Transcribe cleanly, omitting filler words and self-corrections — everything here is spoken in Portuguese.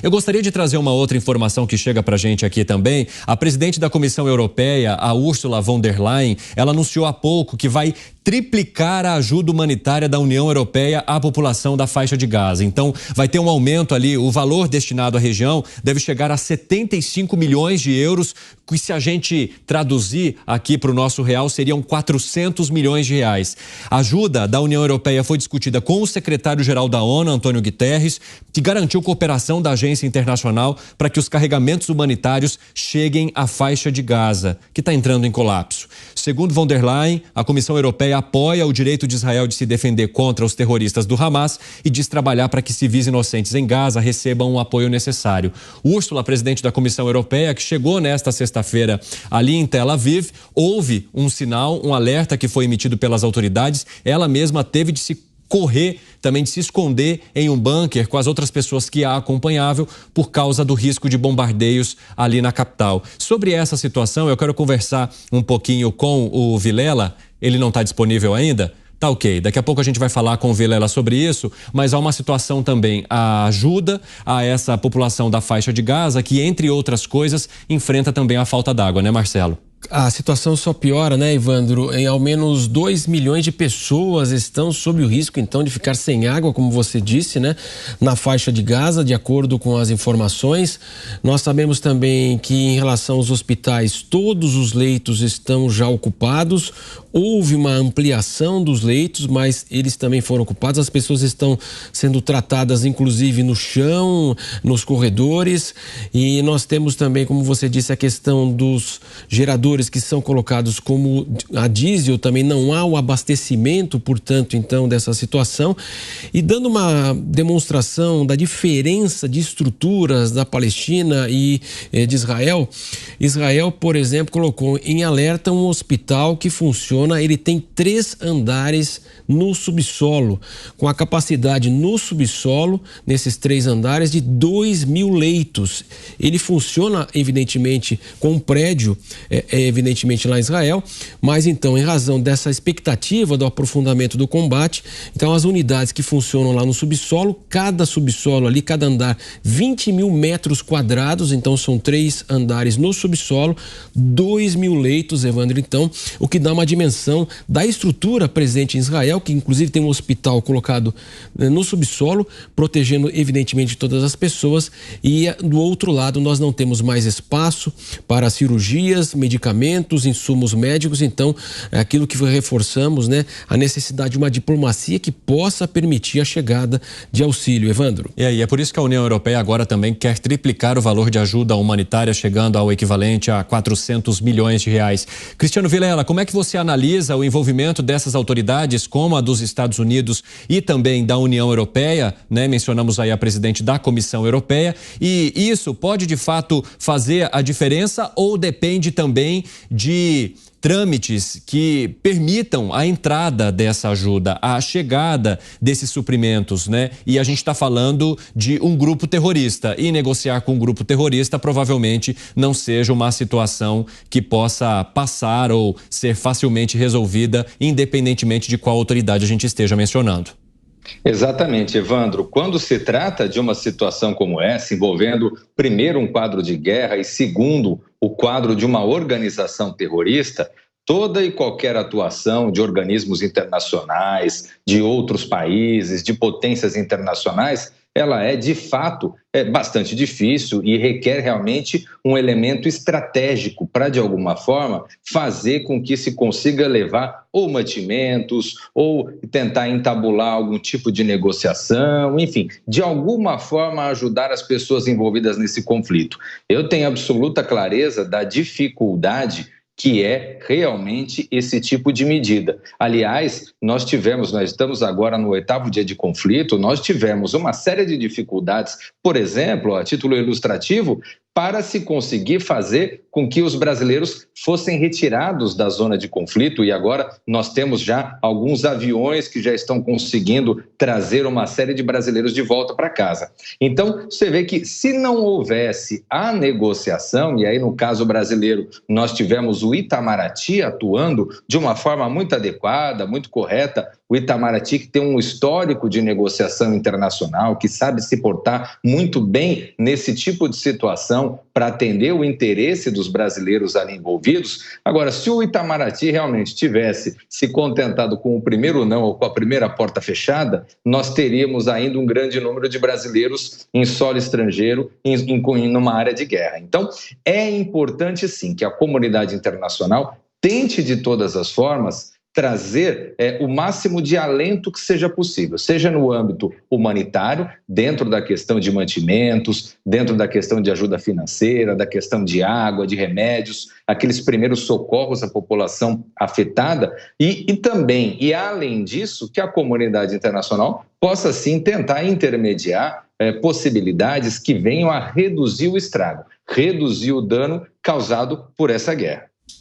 Eu gostaria de trazer uma outra informação que chega para a gente aqui também. A presidente da Comissão Europeia, a Ursula von der Leyen, ela anunciou há pouco que vai triplicar a ajuda humanitária da União Europeia à população da faixa de Gaza. Então, vai ter um aumento ali, o valor destinado à região deve chegar a 75 milhões de euros, que se a gente traduzir aqui para o nosso real, seriam 400 milhões de reais. A ajuda da União Europeia foi discutida com o secretário-geral da ONU, Antônio Guterres, que garantiu cooperação da agência internacional para que os carregamentos humanitários cheguem à faixa de Gaza, que está entrando em colapso. Segundo von der Leyen, a Comissão Europeia apoia o direito de Israel de se defender contra os terroristas do Hamas e diz trabalhar para que civis inocentes em Gaza recebam o apoio necessário. Ursula, presidente da Comissão Europeia, que chegou nesta sexta-feira ali em Tel Aviv, houve um sinal, um alerta que foi emitido pelas autoridades. Ela mesma teve de se correr, também de se esconder em um bunker com as outras pessoas que a acompanhavam por causa do risco de bombardeios ali na capital. Sobre essa situação, eu quero conversar um pouquinho com o Vilela. Ele não está disponível ainda? Tá ok, daqui a pouco a gente vai falar com o Vilela sobre isso, mas há uma situação também, a ajuda a essa população da faixa de Gaza, que entre outras coisas, enfrenta também a falta d'água, né, Marcelo? A situação só piora, né, Evandro? Em ao menos 2 milhões de pessoas estão sob o risco, então, de ficar sem água, como você disse, né, na faixa de Gaza, de acordo com as informações. Nós sabemos também que, em relação aos hospitais, todos os leitos estão já ocupados. Houve uma ampliação dos leitos, mas eles também foram ocupados. As pessoas estão sendo tratadas, inclusive, no chão, nos corredores. E nós temos também, como você disse, a questão dos geradores que são colocados como a diesel, também não há o abastecimento, portanto, então, dessa situação. E dando uma demonstração da diferença de estruturas da Palestina e de Israel, Israel, por exemplo, colocou em alerta um hospital que funciona, ele tem 3 andares no subsolo, com a capacidade no subsolo, nesses 3 andares, de 2.000 leitos. Ele funciona, evidentemente, com um prédio, evidentemente lá em Israel, mas então, em razão dessa expectativa do aprofundamento do combate, então as unidades que funcionam lá no subsolo, cada subsolo ali, cada andar, 20.000 metros quadrados, então são 3 andares no subsolo, 2.000 leitos, Evandro, então, o que dá uma dimensão da estrutura presente em Israel, que inclusive tem um hospital colocado no subsolo, protegendo evidentemente todas as pessoas, e do outro lado nós não temos mais espaço para cirurgias, medicamentos, insumos médicos. Então, é aquilo que reforçamos, né, a necessidade de uma diplomacia que possa permitir a chegada de auxílio, Evandro. E aí, é por isso que a União Europeia agora também quer triplicar o valor de ajuda humanitária, chegando ao equivalente a 400 milhões de reais. Cristiano Vilela, como é que você analisa o envolvimento dessas autoridades, como a dos Estados Unidos e também da União Europeia, né? Mencionamos aí a presidente da Comissão Europeia, e isso pode de fato fazer a diferença ou depende também de trâmites que permitam a entrada dessa ajuda, a chegada desses suprimentos, né? E a gente está falando de um grupo terrorista, e negociar com um grupo terrorista provavelmente não seja uma situação que possa passar ou ser facilmente resolvida, independentemente de qual autoridade a gente esteja mencionando. Exatamente, Evandro. Quando se trata de uma situação como essa, envolvendo primeiro um quadro de guerra e segundo o quadro de uma organização terrorista, toda e qualquer atuação de organismos internacionais, de outros países, de potências internacionais, ela é, de fato, bastante difícil e requer realmente um elemento estratégico para, de alguma forma, fazer com que se consiga levar ou mantimentos ou tentar entabular algum tipo de negociação, enfim, de alguma forma ajudar as pessoas envolvidas nesse conflito. Eu tenho absoluta clareza da dificuldade que é realmente esse tipo de medida. Aliás, nós estamos agora no 8º dia de conflito, nós tivemos uma série de dificuldades, por exemplo, a título ilustrativo, para se conseguir fazer com que os brasileiros fossem retirados da zona de conflito, e agora nós temos já alguns aviões que já estão conseguindo trazer uma série de brasileiros de volta para casa. Então, você vê que se não houvesse a negociação, e aí no caso brasileiro nós tivemos o Itamaraty atuando de uma forma muito adequada, muito correta, o Itamaraty que tem um histórico de negociação internacional, que sabe se portar muito bem nesse tipo de situação para atender o interesse dos brasileiros ali envolvidos. Agora, se o Itamaraty realmente tivesse se contentado com o primeiro não ou com a primeira porta fechada, nós teríamos ainda um grande número de brasileiros em solo estrangeiro, numa área de guerra. Então, é importante sim que a comunidade internacional tente de todas as formas trazer o máximo de alento que seja possível, seja no âmbito humanitário, dentro da questão de mantimentos, dentro da questão de ajuda financeira, da questão de água, de remédios, aqueles primeiros socorros à população afetada e também, e além disso, que a comunidade internacional possa sim tentar intermediar possibilidades que venham a reduzir o estrago, reduzir o dano causado por essa guerra.